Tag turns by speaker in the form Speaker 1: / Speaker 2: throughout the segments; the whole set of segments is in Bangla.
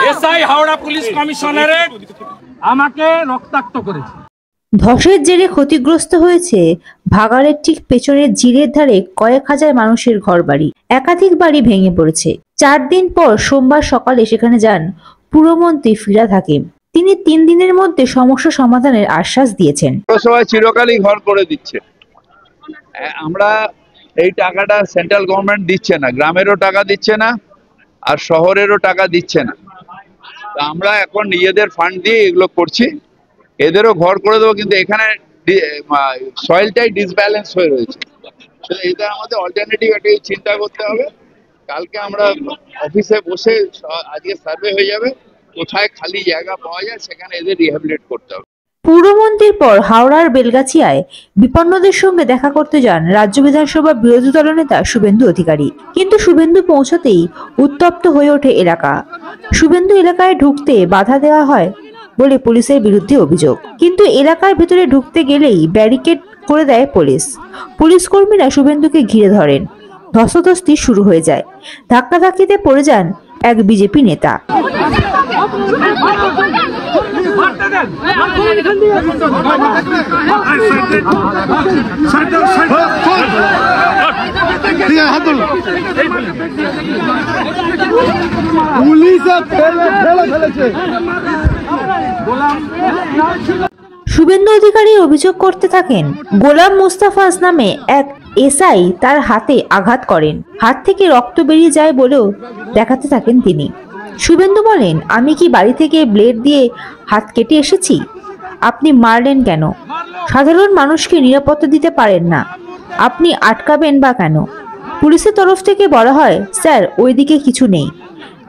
Speaker 1: এসআই হাওড়া পুলিশ কমিশনারেট আমাকে রক্তাক্ত করেছে।
Speaker 2: ধসের জেরে ক্ষতিগ্রস্ত হয়েছে ভাগাড়ের ঠিক পেছনের জিরের ধারে কয়েক হাজার মানুষের ঘরবাড়ি। একাধিক বাড়ি ভেঙে পড়েছে। 4 দিন পর সোমবার সকালে সেখানে যান পুরমন্ত্রী ফিরহাদ হাকিম। তিনি 3 দিনের মধ্যে সমস্যা সমাধানের আশ্বাস দিয়েছেন।
Speaker 3: পৌরসভায় চিরকালই ঘর করে দিচ্ছে। আমরা এই টাকাটা সেন্ট্রাল গভর্নমেন্ট দিচ্ছে না, গ্রামেরও টাকা দিচ্ছে না আর শহরেরও টাকা দিচ্ছে না। আমরা এখন নিজেদের ফান্ড দিয়ে এগুলো করছি, এদেরও ঘর করে দেবো, কিন্তু এখানে সয়েলটাই ডিসব্যালেন্স হয়ে রয়েছে। এটা আমাদের অল্টারনেটিভ একটা চিন্তা করতে হবে। কালকে আমরা অফিসে বসে আজকে সার্ভে হয়ে যাবে, কোথায় খালি জায়গা পাওয়া যায় সেখানে এদের রিহ্যাবিলিটেট করতে হবে।
Speaker 2: পুরমন্ত্রীর পর হাওড়ার বেলগাছিয়ায় বিপন্নদের সঙ্গে দেখা করতে যান রাজ্য বিধানসভার বিরোধী দলনেতা শুভেন্দু অধিকারী। কিন্তু শুভেন্দু পৌঁছতেই উত্তপ্ত হয়ে ওঠে এলাকা। শুভেন্দু এলাকায় ঢুকতে বাধা দেওয়া হয় বলে পুলিশের বিরুদ্ধে অভিযোগ। কিন্তু এলাকার ভেতরে ঢুকতে গেলেই ব্যারিকেড করে দেয় পুলিশ। পুলিশ কর্মীরা শুভেন্দুকে ঘিরে ধরেন। ধস্তাধস্তি শুরু হয়ে যায়। ধাক্কাধাক্কিতে পড়ে যান এক বিজেপি নেতা। শুভেন্দু অধিকারী অভিযোগ করতে থাকেন, গোলাম মুস্তাফাজ নামে এক এসআই তার হাতে আঘাত করেন। হাত থেকে রক্ত বেরিয়ে যায় বলেও দেখাতে থাকেন তিনি। শুভেন্দু বলেন, আমি কি বাড়ি থেকে ব্লেড দিয়ে হাত কেটে এসেছি? আপনি মারলেন কেন? সাধারণ মানুষকে নিরাপত্তা দিতে পারেন না, আপনি আটকাবেন বা কেন? পুলিশের তরফ থেকে বলা হয়, স্যার ওইদিকে কিছু নেই।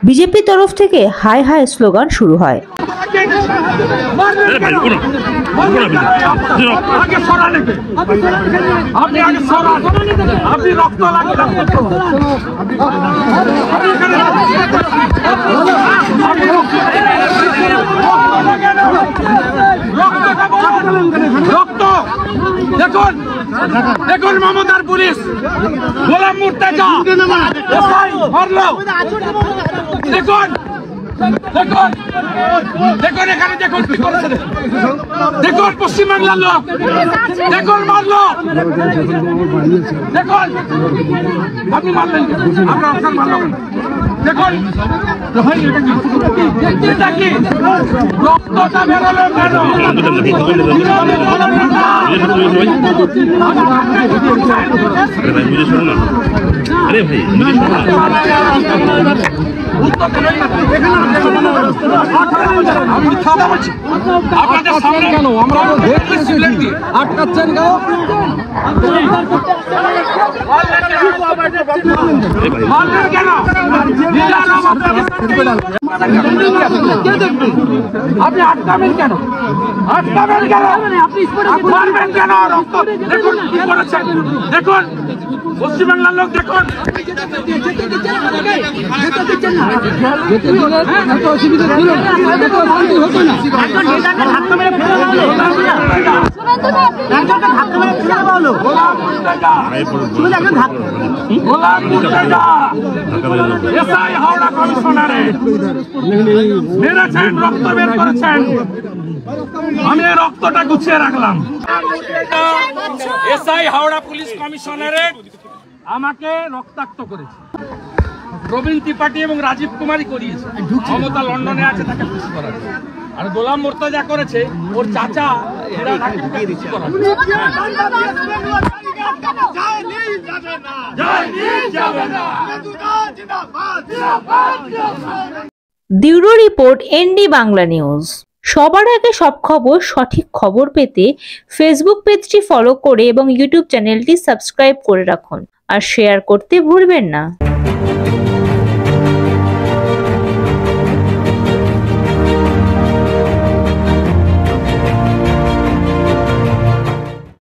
Speaker 2: বিজেপির তরফ থেকে হাই হাই স্লোগান শুরু হয়।
Speaker 1: দেখুন মমতার পুলিশ গোলাম মুর্তজা মারলো। দেখুন দেখুন দেখুন এখানে দেখুন কি করেছে। দেখুন পশ্চিমবাংলার লোক, দেখুন মারলো। দেখুন আপনি মারলেন, আমরা আপনার মারলো। দেখুন এটা কি রক্তটা বেরোলো কেন?
Speaker 4: अरे भाई
Speaker 1: আপনাদের সামনে কেন আমরা আটকাচ্ছেন কেন? আপনি আটকাবেন কেন? আটকাবেন কেন? আপনি মারবেন কেন? রক্ত দেখুন কি করেছেন। দেখুন পশ্চিমবাংলার লোক, দেখুন হাওড়া কমিশনারে মেরেছেন, রক্ত বের করেছেন। আমি রক্তটা গুছিয়ে রাখলাম। এসআই হাওড়া পুলিশ কমিশনারেট আমাকে রক্তাক্ত করেছে। প্রবীণ ত্রিপাঠী এবং রাজীব কুমারই করিয়েছে। মমতা লন্ডনে আছে, তাকে খুশি করার। আর গোলাম মুর্তজা করেছে ওর চাচা, এরা তাকে খুশি করার।
Speaker 2: Bureau report, ND Bangla news. সবার আগে সব খবর, সঠিক খবর পেতে ফেসবুক পেজটি ফলো করে এবং ইউটিউব চ্যানেলটি সাবস্ক্রাইব করে রাখুন আর শেয়ার করতে ভুলবেন না।